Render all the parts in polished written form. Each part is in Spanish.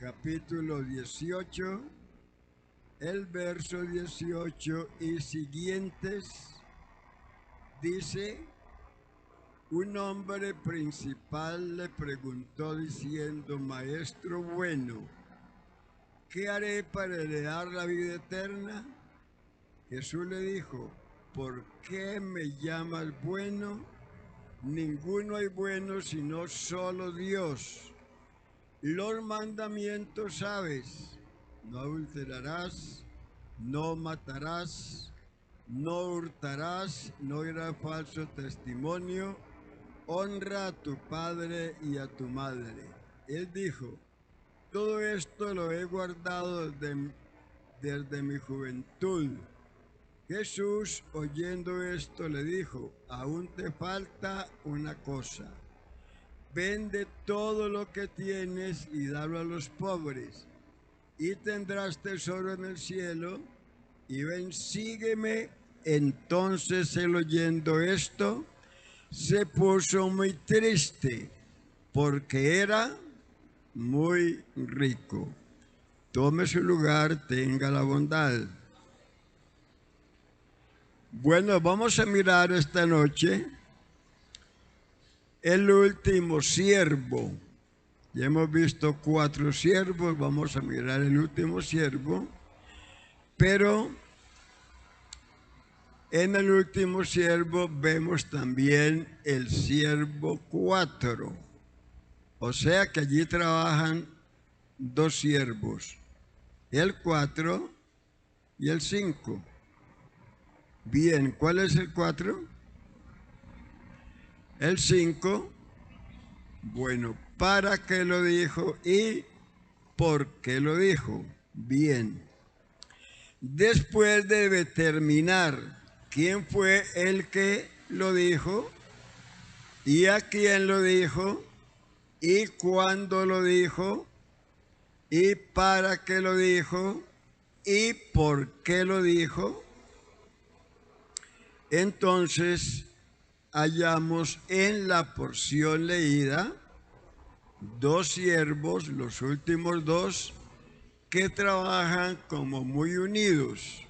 capítulo 18, el verso 18 y siguientes, dice: un hombre principal le preguntó diciendo: Maestro bueno, ¿qué haré para heredar la vida eterna? Jesús le dijo: ¿por qué me llamas bueno? Ninguno hay bueno sino solo Dios. Los mandamientos sabes: no adulterarás, no matarás, no hurtarás, no dirás falso testimonio, honra a tu padre y a tu madre. Él dijo: todo esto lo he guardado desde mi juventud. Jesús, oyendo esto, le dijo: aún te falta una cosa. Vende todo lo que tienes y dalo a los pobres, y tendrás tesoro en el cielo, y ven, sígueme. Entonces él, oyendo esto, se puso muy triste, porque era muy rico. Tome su lugar, tenga la bondad. Bueno, vamos a mirar esta noche el último siervo. Ya hemos visto 4 siervos, vamos a mirar el último siervo, pero en el último siervo vemos también el siervo 4. O sea que allí trabajan 2 siervos, el 4 y el 5. Bien, ¿cuál es el 4? El 5. Bueno, ¿para qué lo dijo y por qué lo dijo? Bien. Después de determinar quién fue el que lo dijo y a quién lo dijo y cuándo lo dijo y para qué lo dijo y por qué lo dijo, entonces hallamos en la porción leída 2 siervos, los últimos 2, que trabajan como muy unidos.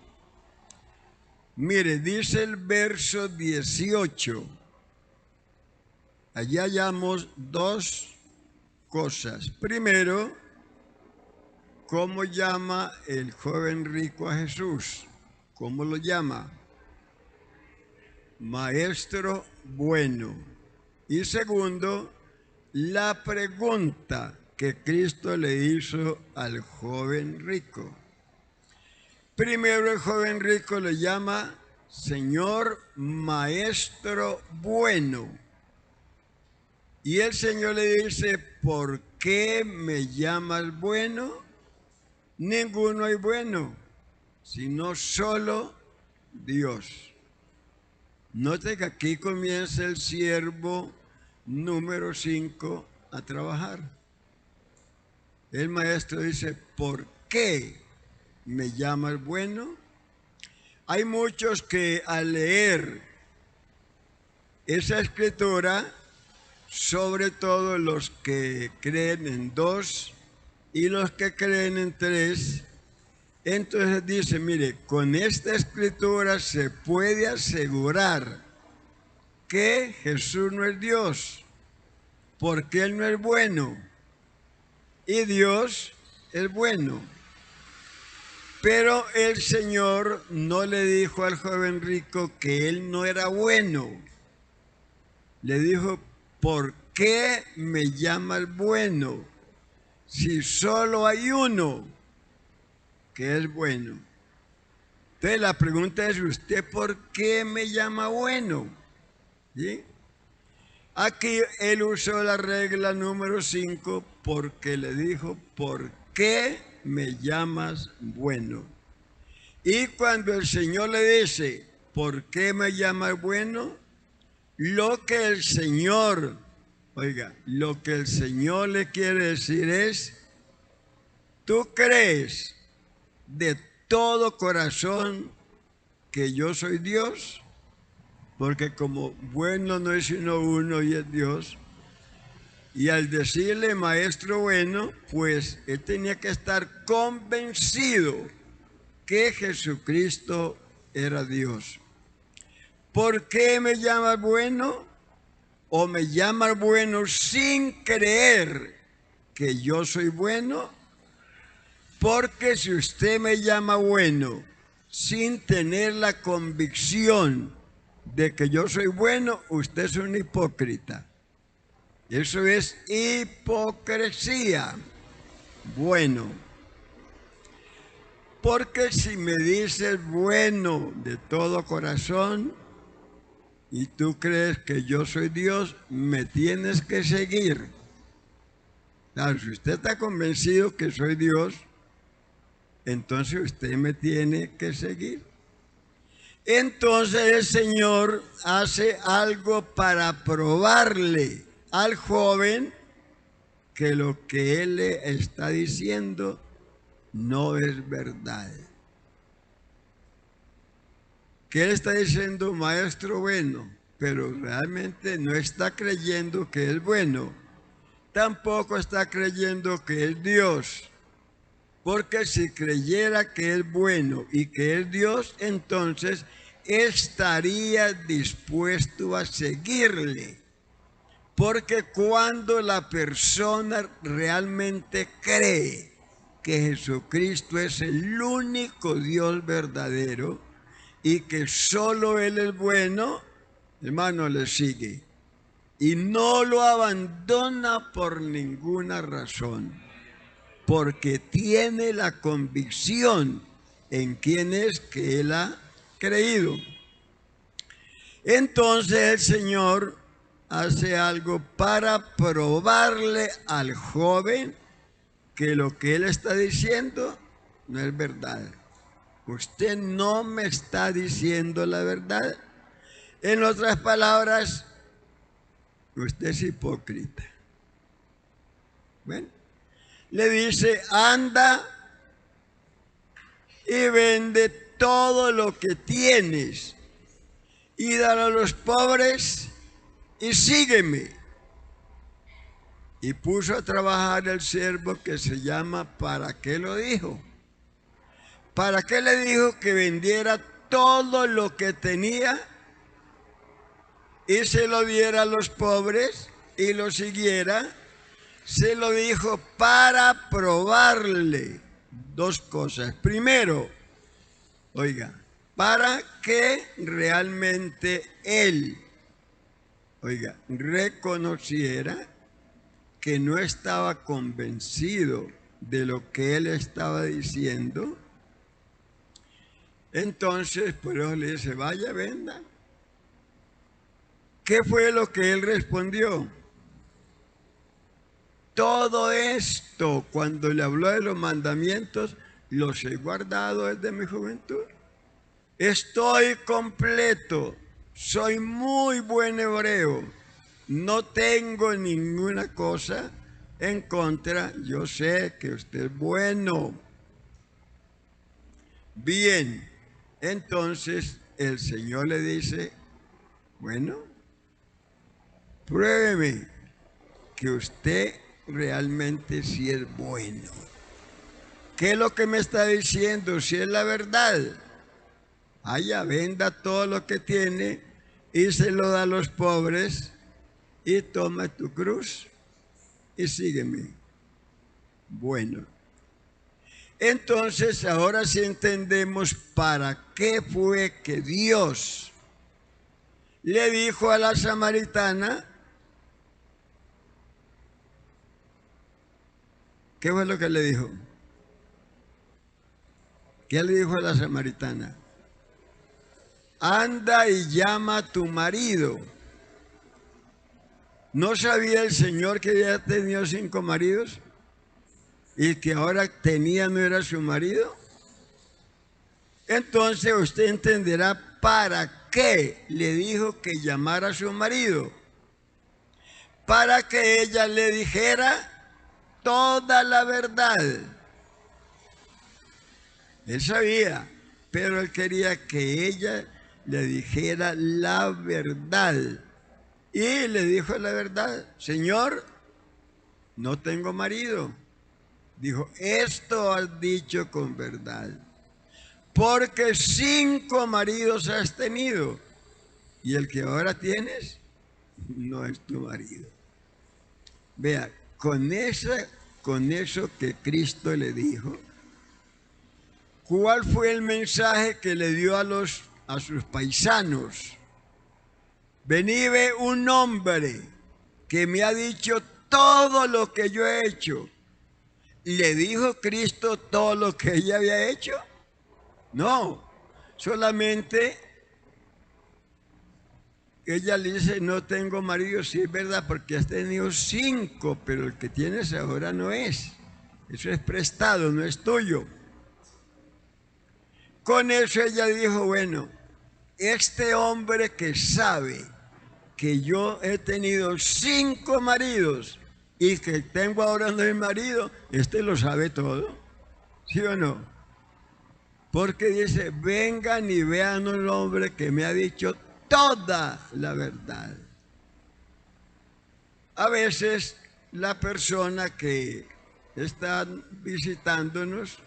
Mire, dice el verso 18. Allí hallamos 2 cosas. Primero, ¿cómo llama el joven rico a Jesús? ¿Cómo lo llama? Maestro bueno. Y segundo, la pregunta que Cristo le hizo al joven rico. Primero, el joven rico le llama Señor, Maestro bueno. Y el Señor le dice: ¿por qué me llamas bueno? Ninguno hay bueno, sino solo Dios. Note que aquí comienza el siervo número 5 a trabajar. El maestro dice: ¿por qué me llamas bueno? Hay muchos que al leer esa escritura, sobre todo los que creen en 2 y los que creen en 3, entonces dice: mire, con esta escritura se puede asegurar que Jesús no es Dios, porque Él no es bueno y Dios es bueno. Pero el Señor no le dijo al joven rico que él no era bueno. Le dijo: ¿por qué me llamas bueno si solo hay uno que es bueno? Entonces la pregunta es: ¿usted por qué me llama bueno? ¿Sí? Aquí él usó la regla número 5 porque le dijo: ¿por qué me llamas bueno? Y cuando el Señor le dice: ¿por qué me llamas bueno? Lo que el Señor, lo que el Señor le quiere decir es: ¿tú crees de todo corazón que yo soy Dios? Porque como bueno no es sino uno y es Dios. Y al decirle maestro bueno, pues él tenía que estar convencido que Jesucristo era Dios. ¿Por qué me llamas bueno? ¿O me llamas bueno sin creer que yo soy bueno? Porque si usted me llama bueno sin tener la convicción de que yo soy bueno, usted es un hipócrita. Eso es hipocresía. Bueno, porque si me dices bueno de todo corazón y tú crees que yo soy Dios, me tienes que seguir. Claro, si usted está convencido que soy Dios, entonces usted me tiene que seguir. Entonces el Señor hace algo para probarle al joven que lo que él le está diciendo no es verdad. Que él está diciendo maestro bueno, pero realmente no está creyendo que es bueno. Tampoco está creyendo que es Dios. Porque si creyera que es bueno y que es Dios, entonces estaría dispuesto a seguirle. Porque cuando la persona realmente cree que Jesucristo es el único Dios verdadero y que solo Él es bueno, hermano, le sigue. Y no lo abandona por ninguna razón, porque tiene la convicción en quién es que Él ha creído. Entonces el Señor hace algo para probarle al joven que lo que él está diciendo no es verdad. Usted no me está diciendo la verdad. En otras palabras, usted es hipócrita. Bueno, le dice, anda y vende todo lo que tienes y dalo a los pobres y sígueme. Y puso a trabajar el siervo que se llama, ¿para qué lo dijo? ¿Para qué le dijo que vendiera todo lo que tenía y se lo diera a los pobres y lo siguiera? Se lo dijo para probarle dos cosas. Primero, oiga, para que realmente él, oiga, reconociera que no estaba convencido de lo que él estaba diciendo. Entonces, por eso le dice, vaya, venda. ¿Qué fue lo que él respondió? Todo esto, cuando le habló de los mandamientos, los he guardado desde mi juventud. Estoy completo, soy muy buen hebreo, no tengo ninguna cosa en contra, yo sé que usted es bueno. Bien, entonces el Señor le dice, bueno, pruébeme que usted realmente sí es bueno. ¿Qué es lo que me está diciendo? Si es la verdad. Vaya, venda todo lo que tiene y se lo da a los pobres y toma tu cruz y sígueme. Bueno, entonces ahora sí entendemos para qué fue que Dios le dijo a la samaritana. ¿Qué fue lo que le dijo? ¿Qué le dijo a la samaritana? Anda y llama a tu marido. ¿No sabía el Señor que había tenido 5 maridos? ¿Y que ahora tenía no era su marido? Entonces usted entenderá para qué le dijo que llamara a su marido. Para que ella le dijera toda la verdad. Él sabía, pero él quería que ella le dijera la verdad. Y le dijo la verdad, Señor, no tengo marido. Dijo, esto has dicho con verdad, porque 5 maridos has tenido, y el que ahora tienes no es tu marido. Vea, con eso que Cristo le dijo, ¿cuál fue el mensaje que le dio a sus paisanos? Vení, ve un hombre que me ha dicho todo lo que yo he hecho. ¿Le dijo Cristo todo lo que ella había hecho? No, solamente ella le dice, no tengo marido, sí es verdad, porque has tenido 5, pero el que tienes ahora no es. Eso es prestado, no es tuyo. Con eso ella dijo, bueno, este hombre que sabe que yo he tenido 5 maridos y que tengo ahora no es marido, este lo sabe todo, ¿sí o no? Porque dice, vengan y vean un hombre que me ha dicho toda la verdad. A veces la persona que está visitándonos,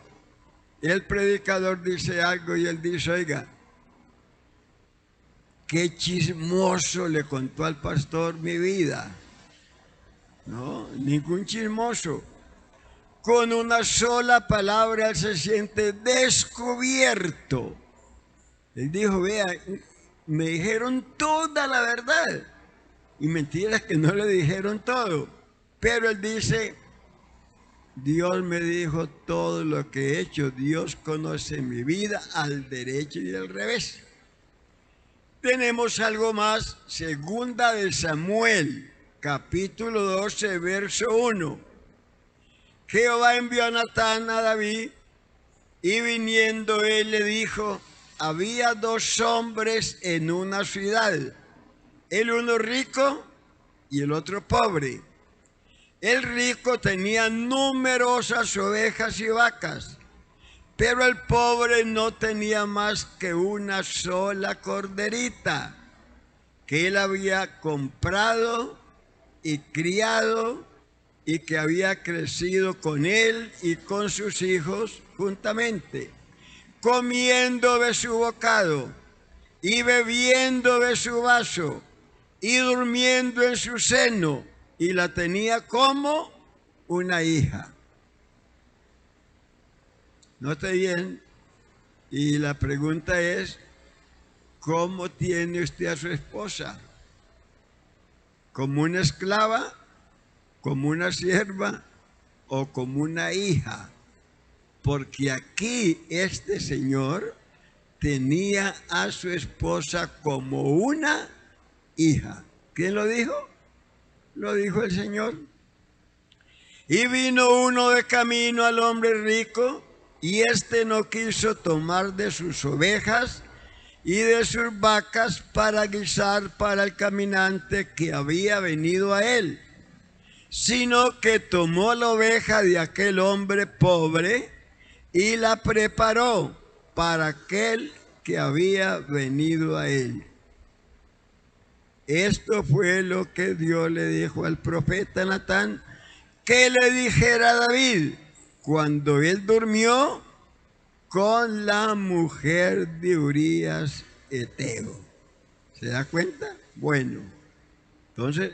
el predicador dice algo y él dice, oiga, qué chismoso le contó al pastor mi vida. No, ningún chismoso. Con una sola palabra él se siente descubierto. Él dijo, vea, me dijeron toda la verdad. Y mentiras que no le dijeron todo. Pero él dice, Dios me dijo todo lo que he hecho. Dios conoce mi vida al derecho y al revés. Tenemos algo más, 2 de Samuel, capítulo 12, verso 1. Jehová envió a Natán a David, y viniendo él le dijo, había 2 hombres en una ciudad, el uno rico y el otro pobre. El rico tenía numerosas ovejas y vacas, pero el pobre no tenía más que una sola corderita, que él había comprado y criado y que había crecido con él y con sus hijos juntamente, comiendo de su bocado y bebiendo de su vaso y durmiendo en su seno, y la tenía como una hija. Note bien, y la pregunta es, ¿cómo tiene usted a su esposa? ¿Como una esclava, como una sierva o como una hija? Porque aquí este señor tenía a su esposa como una hija. ¿Quién lo dijo? Lo dijo el Señor. Y vino uno de camino al hombre rico, y éste no quiso tomar de sus ovejas y de sus vacas para guisar para el caminante que había venido a él, sino que tomó la oveja de aquel hombre pobre y la preparó para aquel que había venido a él. Esto fue lo que Dios le dijo al profeta Natán que le dijera a David cuando él durmió con la mujer de Urías Eteo. ¿Se da cuenta? Bueno, entonces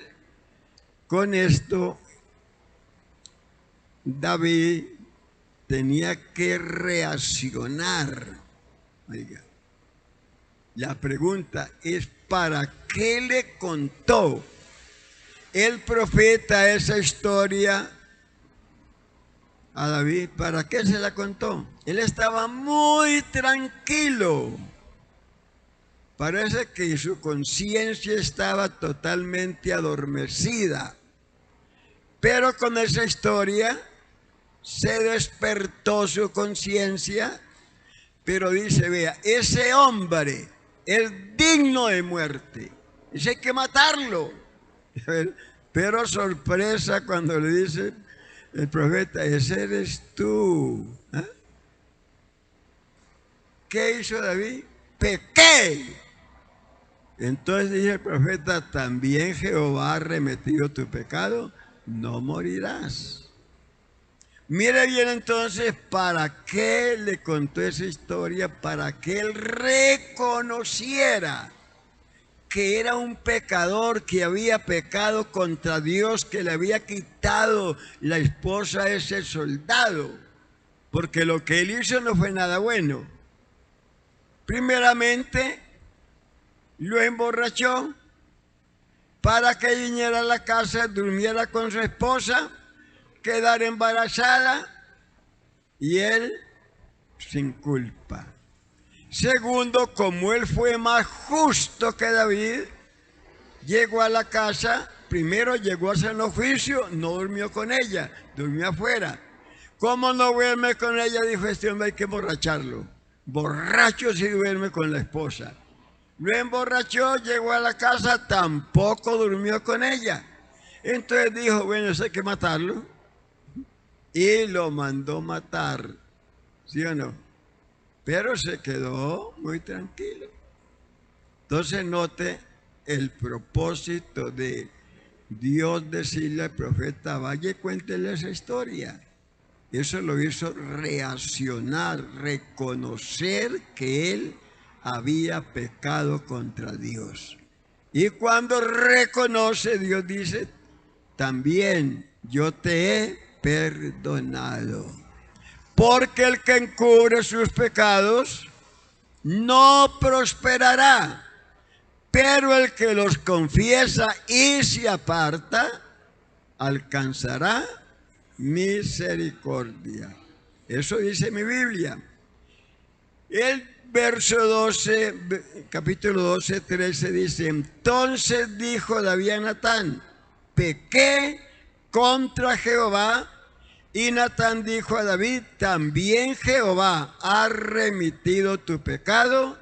con esto David tenía que reaccionar. Oiga, la pregunta es, ¿para qué le contó el profeta esa historia a David? ¿Para qué se la contó? Él estaba muy tranquilo. Parece que su conciencia estaba totalmente adormecida. Pero con esa historia se despertó su conciencia. Pero dice, vea, ese hombre es digno de muerte. Dice, hay que matarlo. Pero sorpresa cuando le dice el profeta, ese eres tú. ¿Ah? ¿Qué hizo David? Pequé. Entonces dice el profeta, ¿también Jehová ha remitido tu pecado? no morirás. Mire bien entonces para qué le contó esa historia, para que él reconociera que era un pecador, que había pecado contra Dios, que le había quitado la esposa a ese soldado, porque lo que él hizo no fue nada bueno. Primeramente, lo emborrachó para que viniera a la casa, durmiera con su esposa, quedara embarazada y él sin culpa. Segundo, como él fue más justo que David, llegó a la casa, primero llegó a hacer un oficio, no durmió con ella, durmió afuera. ¿Cómo no duerme con ella? Dijo este hombre, hay que emborracharlo. Borracho si duerme con la esposa. Lo emborrachó, llegó a la casa, tampoco durmió con ella. Entonces dijo, bueno, eso hay que matarlo. Y lo mandó matar, ¿sí o no? Pero se quedó muy tranquilo. Entonces note el propósito de Dios decirle al profeta, vaya y cuéntele esa historia. Eso lo hizo reaccionar, reconocer que él había pecado contra Dios. Y cuando reconoce, Dios dice, también yo te he perdonado. Porque el que encubre sus pecados no prosperará, pero el que los confiesa y se aparta alcanzará misericordia. Eso dice mi Biblia. El verso 12, capítulo 12, 13 dice, entonces dijo David a Natán, pequé contra Jehová. Y Natán dijo a David, también Jehová ha remitido tu pecado,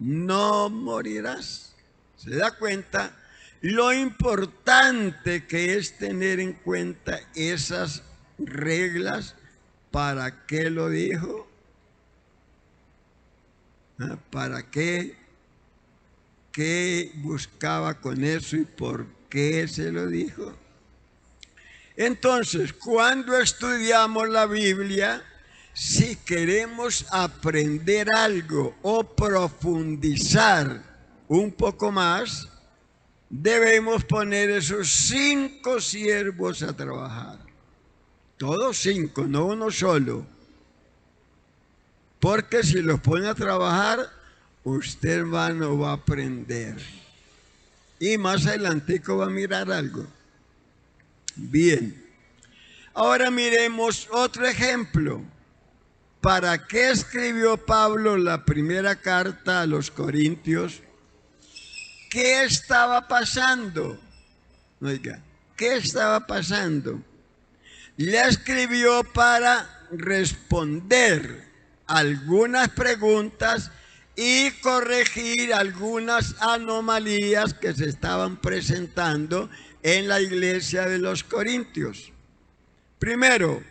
no morirás. ¿Se da cuenta? Lo importante que es tener en cuenta esas reglas. ¿Para qué lo dijo? ¿Para qué? ¿Qué buscaba con eso y por qué se lo dijo? Entonces, cuando estudiamos la Biblia, si queremos aprender algo o profundizar un poco más, debemos poner esos 5 siervos a trabajar. Todos 5, no uno solo. Porque si los pone a trabajar, usted, hermano, va a aprender. Y más adelantico va a mirar algo. Bien. Ahora miremos otro ejemplo. ¿Para qué escribió Pablo la primera carta a los Corintios? ¿Qué estaba pasando? Oiga, ¿qué estaba pasando? Le escribió para responder algunas preguntas y corregir algunas anomalías que se estaban presentando en la iglesia de los Corintios. Primero,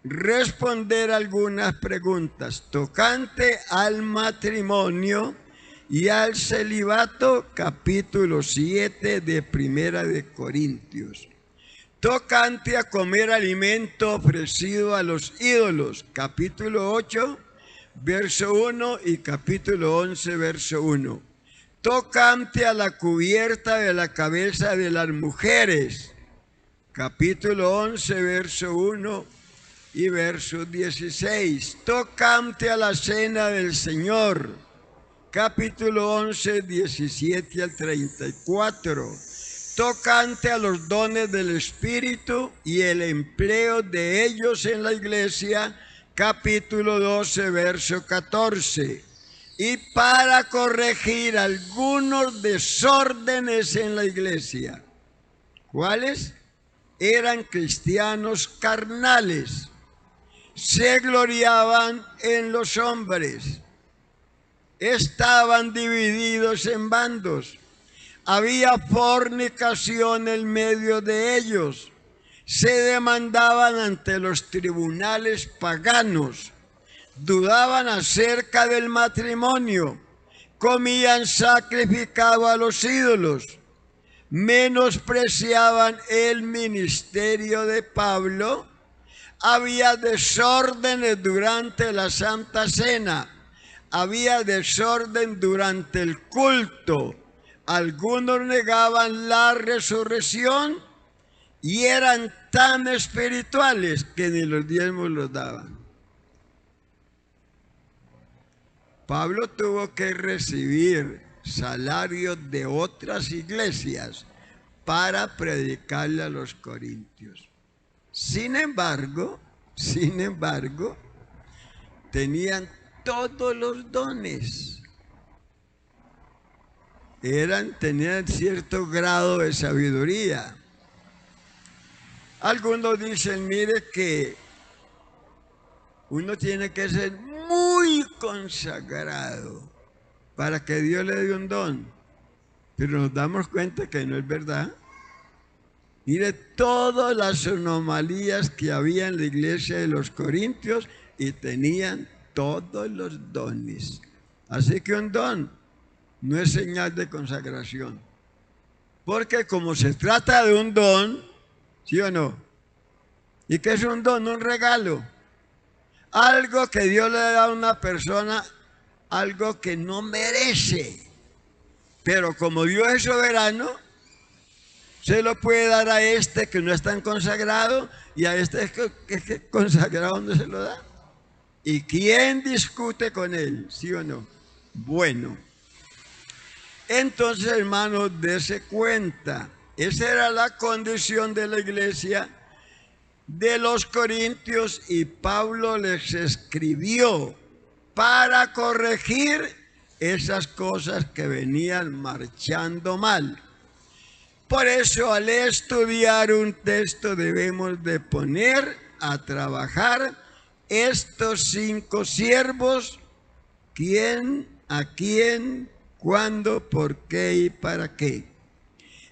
responder algunas preguntas tocante al matrimonio y al celibato, capítulo 7 de Primera de Corintios. Tocante a comer alimento ofrecido a los ídolos, capítulo 8, verso 1 y capítulo 11, verso 1. Tocante a la cubierta de la cabeza de las mujeres, capítulo 11, verso 1 y verso 16. Tocante a la cena del Señor, capítulo 11, 17 al 34. Tocante a los dones del Espíritu y el empleo de ellos en la iglesia, capítulo 12, verso 14. Y para corregir algunos desórdenes en la iglesia. ¿Cuáles? Eran cristianos carnales. Se gloriaban en los hombres. Estaban divididos en bandos. Había fornicación en medio de ellos. Se demandaban ante los tribunales paganos. Dudaban acerca del matrimonio. Comían sacrificado a los ídolos. menospreciaban el ministerio de Pablo. Había desórdenes durante la Santa Cena, había desorden durante el culto. Algunos negaban la resurrección y eran tan espirituales que ni los diezmos los daban. Pablo tuvo que recibir salarios de otras iglesias para predicarle a los corintios. Sin embargo, tenían todos los dones. Tenían cierto grado de sabiduría. Algunos dicen, mire que uno tiene que ser muy consagrado para que Dios le dé un don. Pero nos damos cuenta que no es verdad. Mire todas las anomalías que había en la iglesia de los corintios y tenían todos los dones. Así que un don no es señal de consagración. Porque como se trata de un don, ¿sí o no? ¿Y qué es un don? Un regalo. Algo que Dios le da a una persona, algo que no merece. Pero como Dios es soberano, se lo puede dar a este que no es tan consagrado y a este que es consagrado no se lo da. ¿Y quién discute con él? ¿Sí o no? Bueno, entonces, hermanos, dése cuenta. Esa era la condición de la iglesia de los corintios y Pablo les escribió para corregir esas cosas que venían marchando mal. Por eso, al estudiar un texto debemos de poner a trabajar estos 5 siervos: quién, a quién, cuándo, por qué y para qué.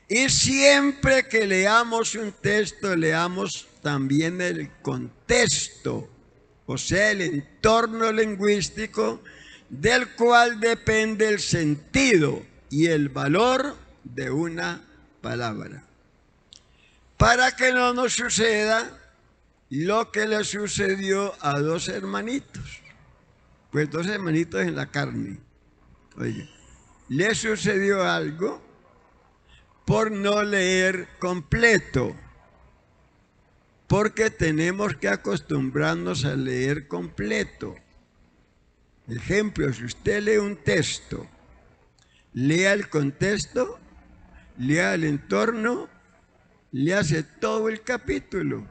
Y siempre que leamos un texto, leamos también el contexto, o sea, el entorno lingüístico del cual depende el sentido y el valor de una palabra. Para que no nos suceda lo que le sucedió a 2 hermanitos. Pues 2 hermanitos en la carne. Oye, le sucedió algo por no leer completo. Porque tenemos que acostumbrarnos a leer completo. Ejemplo, si usted lee un texto, lea el contexto, lea el entorno, léase todo el capítulo.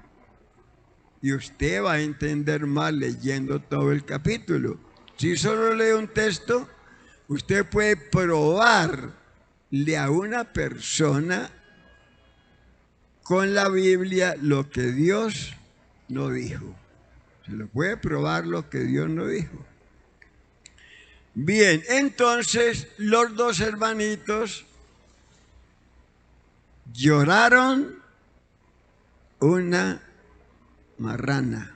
Y usted va a entender más leyendo todo el capítulo. Si solo lee un texto, usted puede probarle a una persona con la Biblia lo que Dios no dijo. Se lo puede probar lo que Dios no dijo. Bien, entonces los 2 hermanitos lloraron una marrana.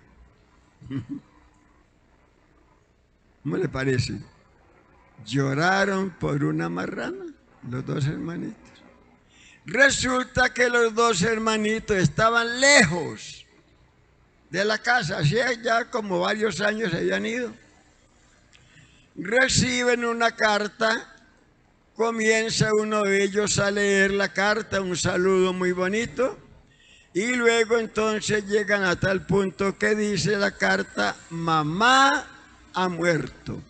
¿Cómo le parece? Lloraron por una marrana, los 2 hermanitos. Resulta que los 2 hermanitos estaban lejos de la casa, hacía ya como varios años se habían ido. Reciben una carta, comienza uno de ellos a leer la carta, un saludo muy bonito, y luego entonces llegan a tal punto que dice la carta: mamá ha muerto.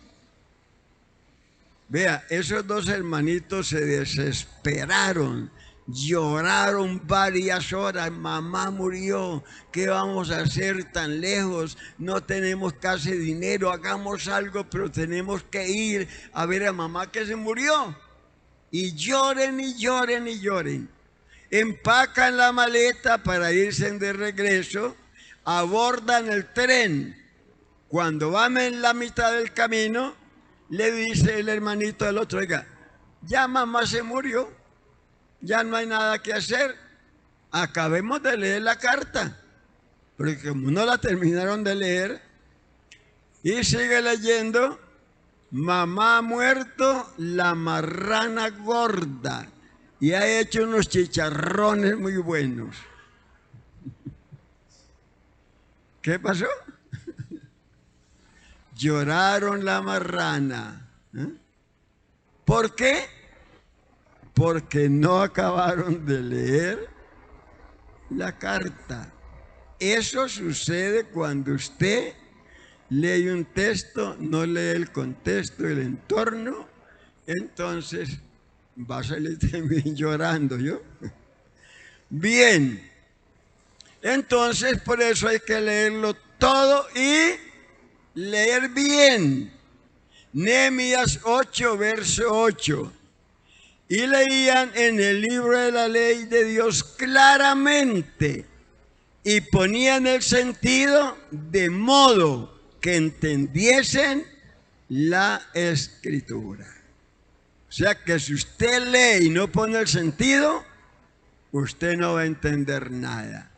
Vea, esos 2 hermanitos se desesperaron, lloraron varias horas: mamá murió, ¿qué vamos a hacer tan lejos? No tenemos casi dinero, hagamos algo, pero tenemos que ir a ver a mamá que se murió. Y lloren y lloren y lloren. Empacan la maleta para irse de regreso, abordan el tren. Cuando van en la mitad del camino, le dice el hermanito al otro: oiga, ya mamá se murió, ya no hay nada que hacer, acabemos de leer la carta. Porque como no la terminaron de leer, y sigue leyendo: mamá ha muerto, la marrana gorda. y ha hecho unos chicharrones muy buenos. ¿Qué pasó? Lloraron la marrana. ¿Por qué? Porque no acabaron de leer la carta. Eso sucede cuando usted lee un texto, no lee el contexto, el entorno, entonces va a salir también llorando, ¿yo? Bien, entonces por eso hay que leerlo todo y leer bien. Nehemías 8, verso 8. Y leían en el libro de la ley de Dios claramente y ponían el sentido de modo que entendiesen la escritura. O sea que si usted lee y no pone el sentido, usted no va a entender nada.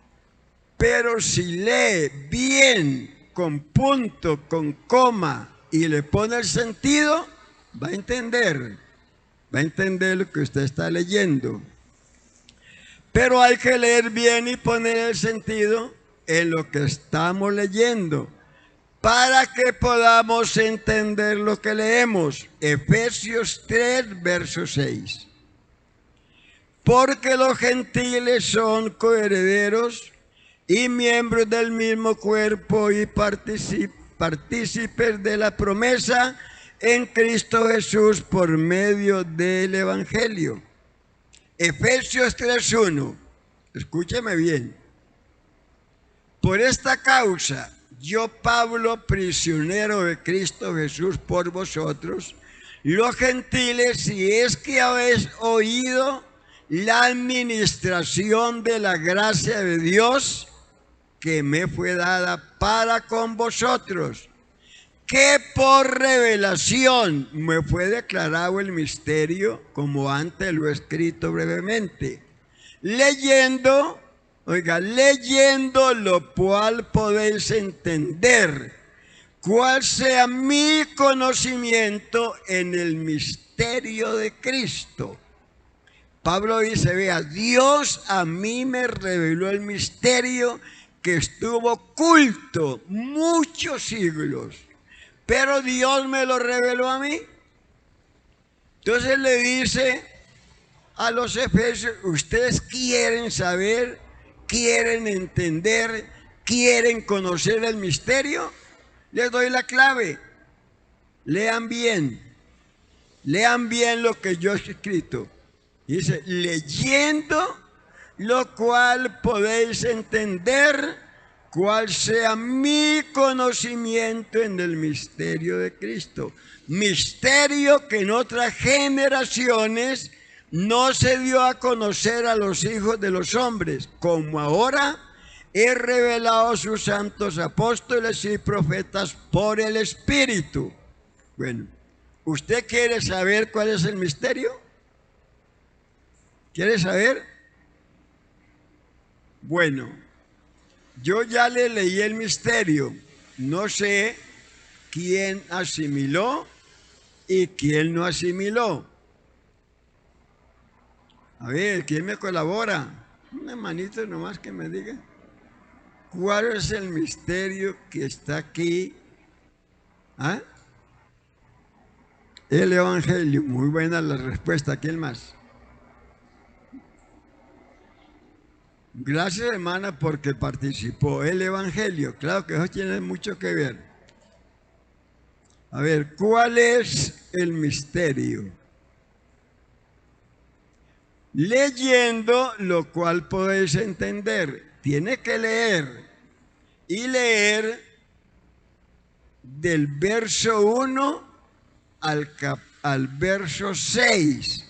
Pero si lee bien, con punto, con coma, y le pone el sentido, va a entender lo que usted está leyendo. Pero hay que leer bien y poner el sentido en lo que estamos leyendo, para que podamos entender lo que leemos. Efesios 3, verso 6. Porque los gentiles son coherederos y miembros del mismo cuerpo y partícipes de la promesa en Cristo Jesús por medio del Evangelio. Efesios 3:1. Escúcheme bien. Por esta causa, yo Pablo, prisionero de Cristo Jesús por vosotros, los gentiles, si es que habéis oído la administración de la gracia de Dios que me fue dada para con vosotros, que por revelación me fue declarado el misterio, como antes lo he escrito brevemente. Leyendo lo cual podéis entender cuál sea mi conocimiento en el misterio de Cristo. Pablo dice, vea, Dios a mí me reveló el misterio que estuvo oculto muchos siglos, pero Dios me lo reveló a mí. Entonces le dice a los efesios, ustedes quieren saber, quieren entender, quieren conocer el misterio. Les doy la clave. Lean bien lo que yo he escrito. Dice, leyendo lo cual podéis entender cuál sea mi conocimiento en el misterio de Cristo. Misterio que en otras generaciones no se dio a conocer a los hijos de los hombres, como ahora he revelado a sus santos apóstoles y profetas por el Espíritu. Bueno, ¿usted quiere saber cuál es el misterio? ¿Quiere saber? Bueno, yo ya le leí el misterio. No sé quién asimiló y quién no asimiló. A ver, ¿quién me colabora? Una manito nomás que me diga. ¿Cuál es el misterio que está aquí? ¿Ah? El Evangelio. Muy buena la respuesta. ¿Quién más? Gracias, hermana, porque participó. El Evangelio. Claro que eso tiene mucho que ver. A ver, ¿cuál es el misterio? Leyendo lo cual podéis entender. Tiene que leer y leer del verso 1 al verso 6.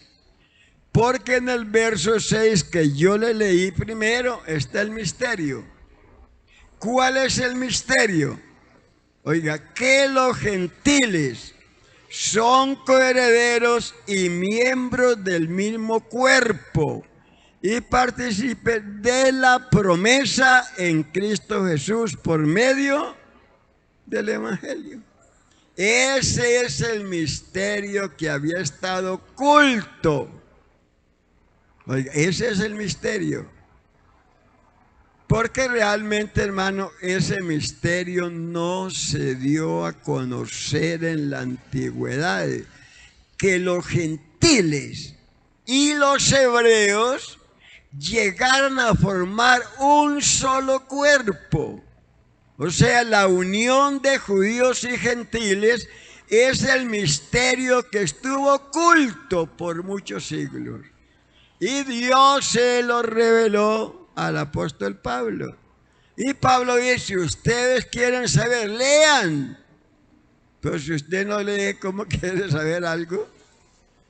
Porque en el verso 6 que yo le leí primero está el misterio. ¿Cuál es el misterio? Oiga, que los gentiles son coherederos y miembros del mismo cuerpo y participen de la promesa en Cristo Jesús por medio del Evangelio. Ese es el misterio que había estado oculto. Oiga, ese es el misterio. Porque realmente, hermano, ese misterio no se dio a conocer en la antigüedad. Que los gentiles y los hebreos llegaron a formar un solo cuerpo. O sea, la unión de judíos y gentiles es el misterio que estuvo oculto por muchos siglos. Y Dios se lo reveló al apóstol Pablo. Y Pablo dice, si ustedes quieren saber, lean. Pero si usted no lee, ¿cómo quiere saber algo?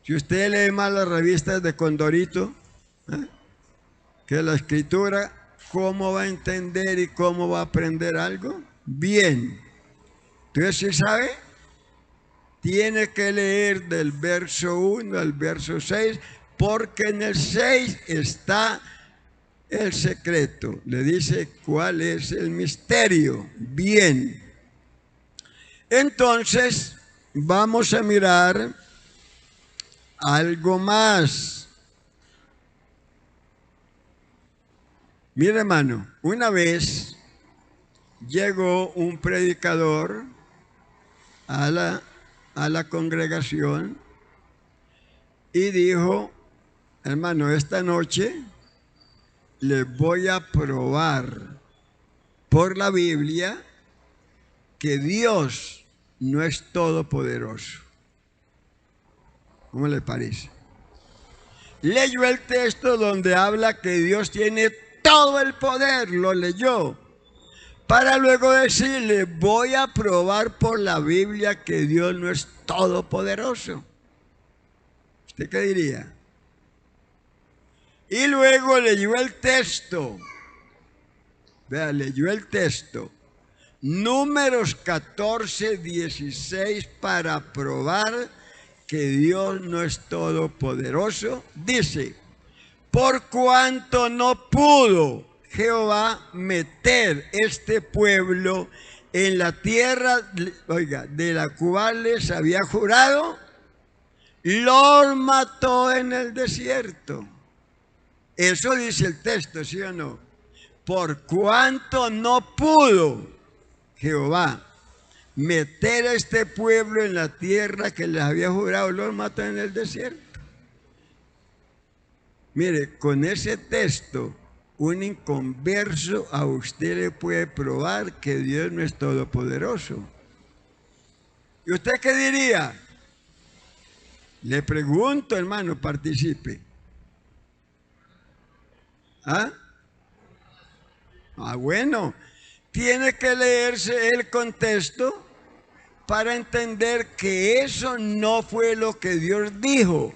Si usted lee más las revistas de Condorito que la escritura, ¿cómo va a entender y cómo va a aprender algo? Bien. Entonces, ¿sí sabe? Tiene que leer del verso 1 al verso 6, porque en el 6 está el secreto. Le dice cuál es el misterio. Bien. Entonces, vamos a mirar algo más. Mira, hermano, una vez llegó un predicador a la congregación y dijo, hermano, esta noche les voy a probar por la Biblia que Dios no es todopoderoso. ¿Cómo le parece? Leyó el texto donde habla que Dios tiene todo el poder, lo leyó, para luego decirle, voy a probar por la Biblia que Dios no es todopoderoso. ¿Usted qué diría? Y luego leyó el texto, vea, leyó el texto, Números 14, 16, para probar que Dios no es todopoderoso. Dice, por cuanto no pudo Jehová meter este pueblo en la tierra, oiga, de la cual les había jurado, los mató en el desierto. Eso dice el texto, ¿sí o no? Por cuanto no pudo Jehová meter a este pueblo en la tierra que les había jurado, los mató en el desierto. Mire, con ese texto, un inconverso a usted le puede probar que Dios no es todopoderoso. ¿Y usted qué diría? Le pregunto, hermano, participe. ¿Ah? Bueno, tiene que leerse el contexto para entender que eso no fue lo que Dios dijo,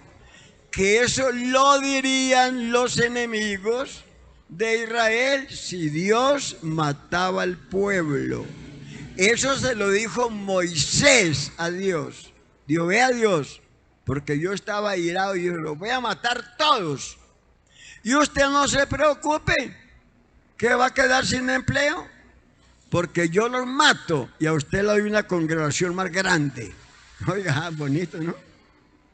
que eso lo dirían los enemigos de Israel si Dios mataba al pueblo. Eso se lo dijo Moisés a Dios. Dijo, ve a Dios, porque yo estaba airado y dijo, los voy a matar todos. Y usted no se preocupe, que va a quedar sin empleo, porque yo los mato y a usted le doy una congregación más grande. Oiga, bonito, ¿no?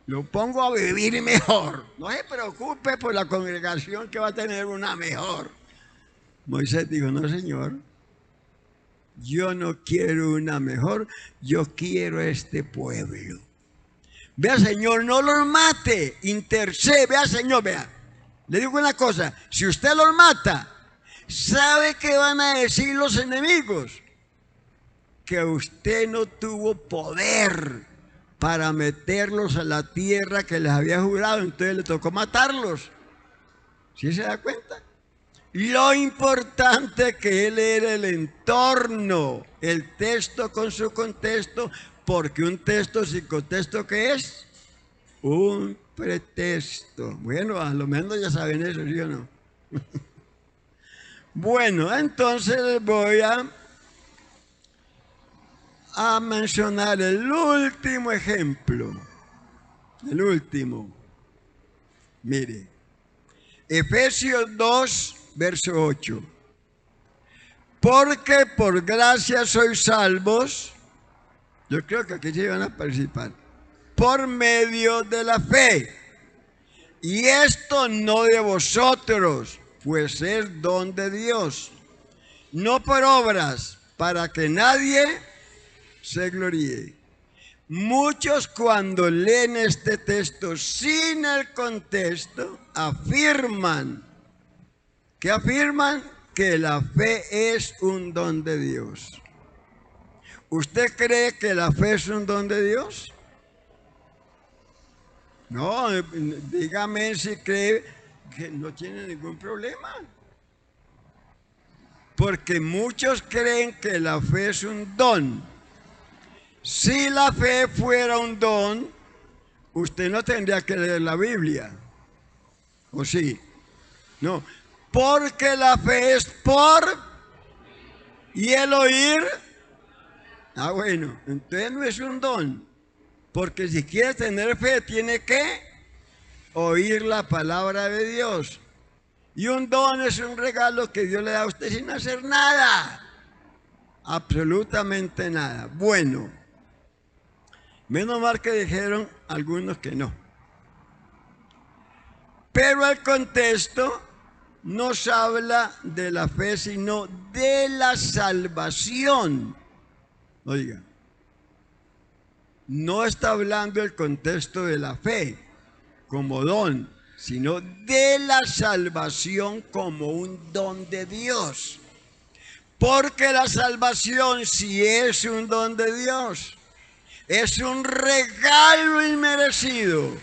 Lo pongo a vivir mejor. No se preocupe por la congregación que va a tener una mejor. Moisés dijo, no, Señor, yo no quiero una mejor, yo quiero este pueblo. Vea, Señor, no los mate, intercede, vea, Señor, vea. Le digo una cosa, si usted los mata, ¿sabe qué van a decir los enemigos? Que usted no tuvo poder para meterlos a la tierra que les había jurado, entonces le tocó matarlos. ¿Sí se da cuenta? Lo importante que él era el entorno, el texto con su contexto, porque un texto sin contexto, ¿qué es? Un pretexto. Bueno, a lo menos ya saben eso, ¿sí o no? Bueno, entonces les voy a mencionar el último ejemplo. El último. Mire, Efesios 2, verso 8. Porque por gracia sois salvos, yo creo que aquí se van a participar, por medio de la fe. Y esto no de vosotros, pues es don de Dios, no por obras, para que nadie se gloríe. Muchos cuando leen este texto sin el contexto afirman, ¿qué afirman? Que la fe es un don de Dios. ¿Usted cree que la fe es un don de Dios? No, dígame si cree que no tiene ningún problema. Porque muchos creen que la fe es un don. Si la fe fuera un don, usted no tendría que leer la Biblia. ¿O sí? No. Porque la fe es por y el oír. Ah, bueno, entonces no es un don. Porque si quiere tener fe, tiene que oír la palabra de Dios. Y un don es un regalo que Dios le da a usted sin hacer nada. Absolutamente nada. Bueno. Menos mal que dijeron algunos que no. Pero el contexto nos habla de la fe, sino de la salvación. Oiga, no está hablando el contexto de la fe como don, sino de la salvación como un don de Dios. Porque la salvación sí es un don de Dios. Es un regalo inmerecido.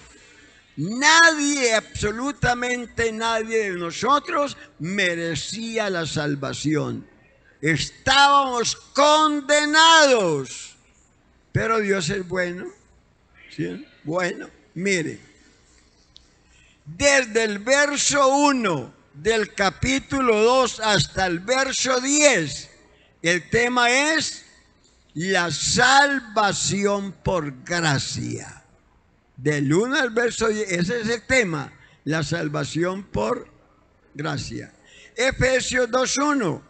Nadie, absolutamente nadie de nosotros merecía la salvación. Estábamos condenados. Pero Dios es bueno. ¿Sí? Bueno, mire. Desde el verso 1 del capítulo 2 hasta el verso 10, el tema es la salvación por gracia. Del 1 al verso 10, ese es el tema, la salvación por gracia. Efesios 2:1,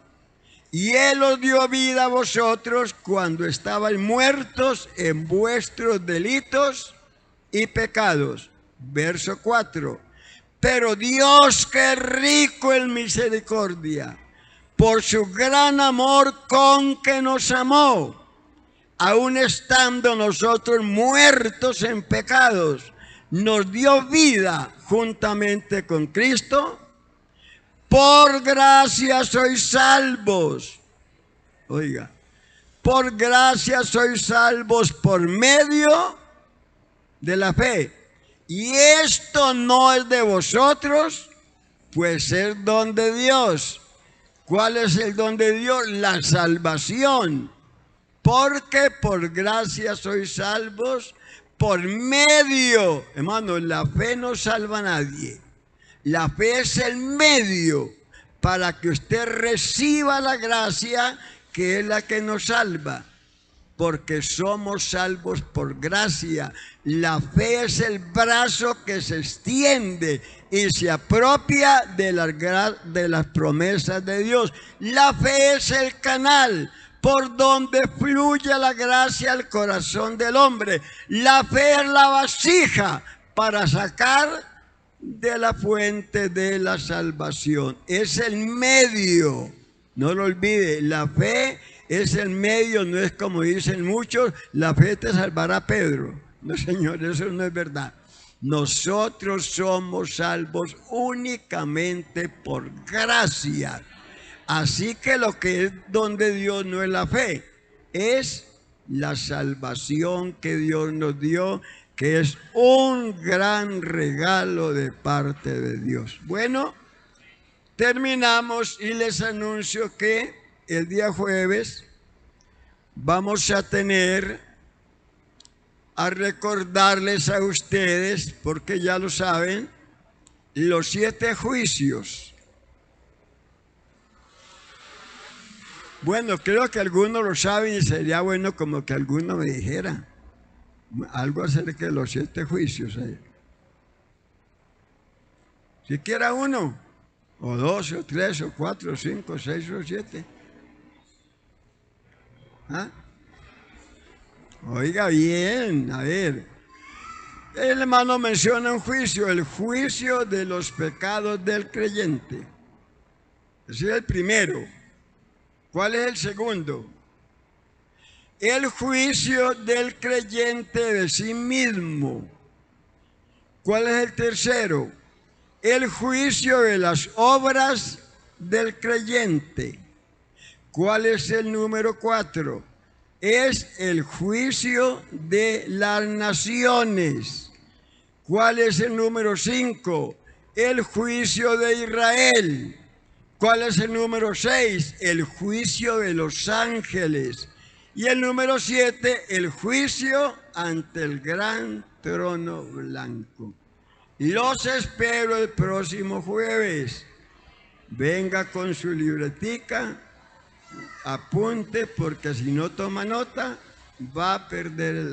y Él os dio vida a vosotros cuando estabais muertos en vuestros delitos y pecados. Verso 4, pero Dios, que es rico en misericordia, por su gran amor con que nos amó, aun estando nosotros muertos en pecados, nos dio vida juntamente con Cristo. Por gracia sois salvos. Oiga, por gracia sois salvos por medio de la fe. Y esto no es de vosotros, pues es don de Dios. ¿Cuál es el don de Dios? La salvación. Porque por gracia sois salvos por medio. Hermano, la fe no salva a nadie. La fe es el medio para que usted reciba la gracia, que es la que nos salva. Porque somos salvos por gracia. La fe es el brazo que se extiende y se apropia de las promesas de Dios. La fe es el canal por donde fluye la gracia al corazón del hombre. La fe es la vasija para sacar de la fuente de la salvación. Es el medio, no lo olvide, la fe es el medio, no es como dicen muchos, la fe te salvará, Pedro. No, señor, eso no es verdad. Nosotros somos salvos únicamente por gracia. Así que lo que es don de Dios no es la fe, es la salvación que Dios nos dio, que es un gran regalo de parte de Dios. Bueno, terminamos y les anuncio que el día jueves vamos a recordarles a ustedes, porque ya lo saben, los 7 juicios. Bueno, creo que algunos lo saben y sería bueno como que alguno me dijera algo acerca de los 7 juicios. Siquiera uno, o 2, o 3, o 4, o 5, o 6, o 7. ¿Ah? Oiga bien, a ver. El hermano menciona un juicio, el juicio de los pecados del creyente. Ese es el primero. ¿Cuál es el segundo? El juicio del creyente de sí mismo. ¿Cuál es el tercero? El juicio de las obras del creyente. ¿Cuál es el número 4? Es el juicio de las naciones. ¿Cuál es el número 5? El juicio de Israel. ¿Cuál es el número 6? El juicio de los ángeles. Y el número 7, el juicio ante el gran trono blanco. Los espero el próximo jueves. Venga con su libretica, apunte, porque si no toma nota, va a perder el